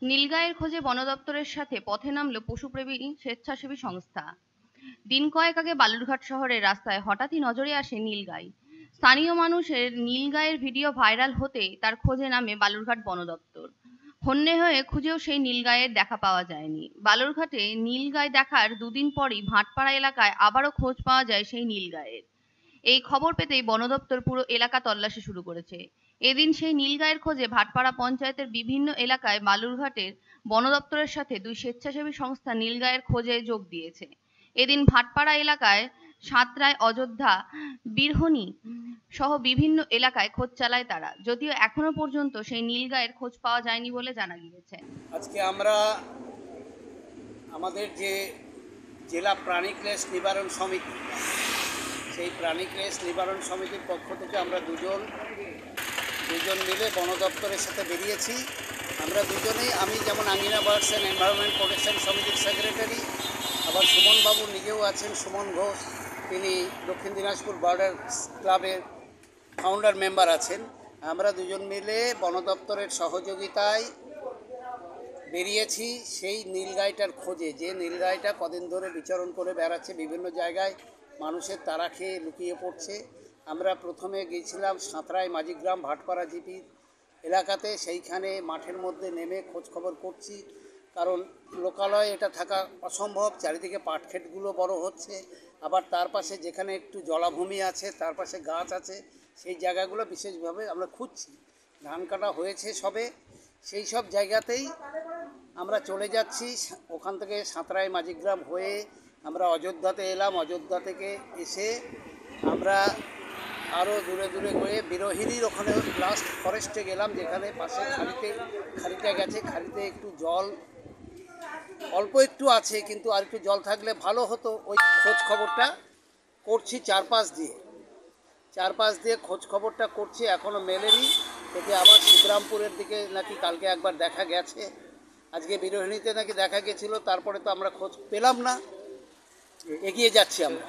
নীলগাইয়ের খোঁজে বন দপ্তরের সাথে পথে নামল পশুপ্রেমী স্বেচ্ছাসেবী সংস্থা। দিন কয়েক আগে বালুরঘাট শহরের রাস্তায় হঠাৎই নজরে আসে নীলগাই। স্থানীয় মানুষের নীলগাইয়ের ভিডিও ভাইরাল হতে তার খোঁজে নামে বালুরঘাট বন দপ্তর। হন্যে হয়ে খুঁজেও সেই নীলগাইয়ের দেখা পাওয়া যায়নি। বালুরঘাটে নীলগাই দেখার দুদিন পরই ভাটপাড়া এলাকায় আবারও খোঁজ পাওয়া যায় সেই নীলগাইয়ের। এই খবর পেতেই বন দপ্তর পুরো এলাকা তল্লাশি শুরু করেছে। এদিন সেই নীলগাইয়ের খোঁজে ভাটপাড়া পঞ্চায়েতের বিভিন্ন এলাকায় বালুরঘাটের বন দপ্তরের সাথে দুই স্বেচ্ছাসেবী সংস্থা নীলগাইয়ের খোঁজে যোগ দিয়েছে। এদিন ভাটপাড়া এলাকায় সাঁতরায়, অযোধ্যা, বীরহনি সহ বিভিন্ন এলাকায় খোঁজ চালায় তারা, যদিও এখনো পর্যন্ত সেই নীলগাইয়ের খোঁজ পাওয়া যায়নি বলে জানা গিয়েছে। আজকে আমরা আমাদের যে জেলা প্রাণী ক্লেশ নিবারণ সমিতি, সেই প্রাণী ক্লেশ নিবারণ সমিতির পক্ষ থেকে আমরা দুজন মিলে বন দপ্তরের সাথে বেরিয়েছি। আমরা দুজনেই, আমি যেমন আঙ্গিনা বার্ডস অ্যান্ড এনভায়রনমেন্ট প্রোটেকশন সমিতির সেক্রেটারি, আবার সুমনবাবু নিজেও আছেন, সুমন ঘোষ, তিনি দক্ষিণ দিনাজপুর বার্ডার ক্লাবের ফাউন্ডার মেম্বার আছেন। আমরা দুজন মিলে বন দপ্তরের সহযোগিতায় বেরিয়েছি সেই নীলগাইটার খোঁজে, যে নীলগাইটা কদিন ধরে বিচরণ করে বেড়াচ্ছে বিভিন্ন জায়গায়, মানুষের তাড়া খেয়ে লুকিয়ে পড়ছে। আমরা প্রথমে গিয়েছিলাম সাঁতরায় মাঝিগ্রাম ভাটপাড়া জিপির এলাকাতে, সেইখানে মাঠের মধ্যে নেমে খোঁজ খবর করছি, কারণ লোকালয়ে এটা থাকা অসম্ভব। চারিদিকে পাটক্ষেতগুলো বড় হচ্ছে, আবার তার পাশে যেখানে একটু জলাভূমি আছে তার পাশে গাছ আছে, সেই জায়গাগুলো বিশেষভাবে আমরা খুঁজছি। ধান কাটা হয়েছে সবে, সেই সব জায়গাতেই আমরা চলে যাচ্ছি। ওখান থেকে সাঁতরায় মাঝিগ্রাম হয়ে আমরা অযোধ্যাতে এলাম। অযোধ্যা থেকে এসে আমরা আরও দূরে দূরে গিয়ে বিরোহিনীর ওখানে লাস্ট ফরেস্টে গেলাম, যেখানে পাশে খাড়িটা গেছে। খাড়িতে একটু জল অল্প একটু আছে, কিন্তু আর একটু জল থাকলে ভালো হতো। ওই খোঁজ খবরটা করছি চারপাশ দিয়ে খোঁজ খবরটা করছি, এখনও মেলেনি। থেকে আবার শিবরামপুরের দিকে নাকি কালকে একবার দেখা গেছে, আজকে বিরোহিনীতে নাকি দেখা গেছিলো, তারপরে তো আমরা খোঁজ পেলাম না। এগিয়ে যাচ্ছি আমরা।